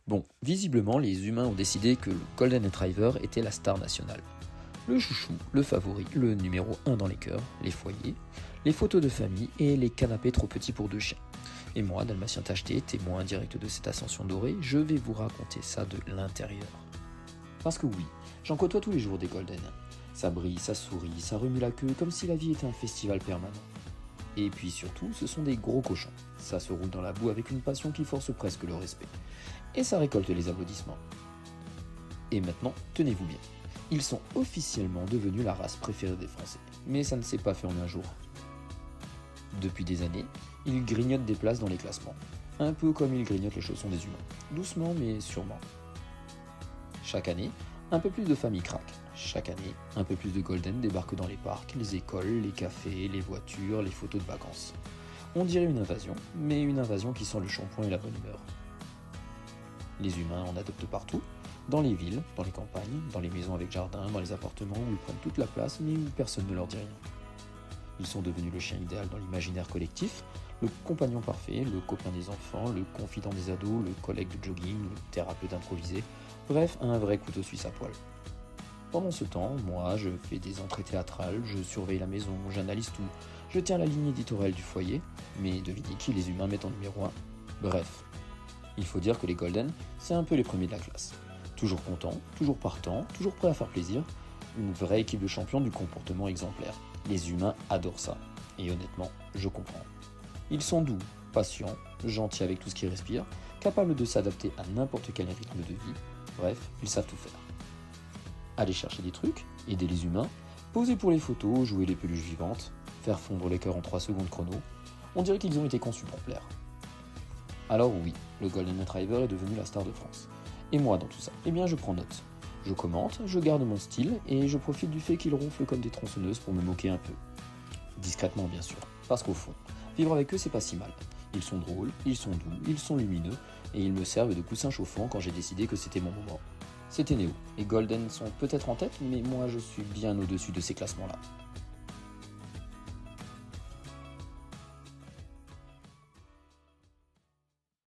Bon, visiblement, les humains ont décidé que le Golden Retriever était la star nationale. Le chouchou, le favori, le numéro 1 dans les cœurs, les foyers, les photos de famille et les canapés trop petits pour deux chiens. Et moi, dalmatien tacheté, témoin direct de cette ascension dorée, je vais vous raconter ça de l'intérieur. Parce que oui, j'en côtoie tous les jours des Golden. Ça brille, ça sourit, ça remue la queue comme si la vie était un festival permanent. Et puis surtout, ce sont des gros cochons. Ça se roule dans la boue avec une passion qui force presque le respect. Et ça récolte les applaudissements. Et maintenant, tenez-vous bien. Ils sont officiellement devenus la race préférée des Français. Mais ça ne s'est pas fait en un jour. Depuis des années, ils grignotent des places dans les classements. Un peu comme ils grignotent les chaussons des humains. Doucement mais sûrement. Chaque année, un peu plus de familles craquent. Chaque année, un peu plus de Golden débarquent dans les parcs, les écoles, les cafés, les voitures, les photos de vacances. On dirait une invasion, mais une invasion qui sent le shampoing et la bonne humeur. Les humains en adoptent partout, dans les villes, dans les campagnes, dans les maisons avec jardin, dans les appartements où ils prennent toute la place mais où personne ne leur dit rien. Ils sont devenus le chien idéal dans l'imaginaire collectif, le compagnon parfait, le copain des enfants, le confident des ados, le collègue de jogging, le thérapeute improvisé, bref, un vrai couteau suisse à poil. Pendant ce temps, moi, je fais des entrées théâtrales, je surveille la maison, j'analyse tout, je tiens la ligne éditoriale du foyer, mais devinez qui les humains mettent en numéro 1. Bref, il faut dire que les Golden, c'est un peu les premiers de la classe. Toujours contents, toujours partants, toujours prêts à faire plaisir, une vraie équipe de champions du comportement exemplaire. Les humains adorent ça, et honnêtement, je comprends. Ils sont doux, patients, gentils avec tout ce qui respire, capables de s'adapter à n'importe quel rythme de vie, bref, ils savent tout faire. Aller chercher des trucs, aider les humains, poser pour les photos, jouer les peluches vivantes, faire fondre les cœurs en 3 secondes chrono, on dirait qu'ils ont été conçus pour plaire. Alors oui, le Golden Retriever est devenu la star de France. Et moi dans tout ça, eh bien je prends note. Je commente, je garde mon style et je profite du fait qu'ils ronflent comme des tronçonneuses pour me moquer un peu. Discrètement bien sûr, parce qu'au fond, vivre avec eux c'est pas si mal. Ils sont drôles, ils sont doux, ils sont lumineux et ils me servent de coussin chauffant quand j'ai décidé que c'était mon moment. C'était Néo, et Golden sont peut-être en tête, mais moi je suis bien au-dessus de ces classements-là.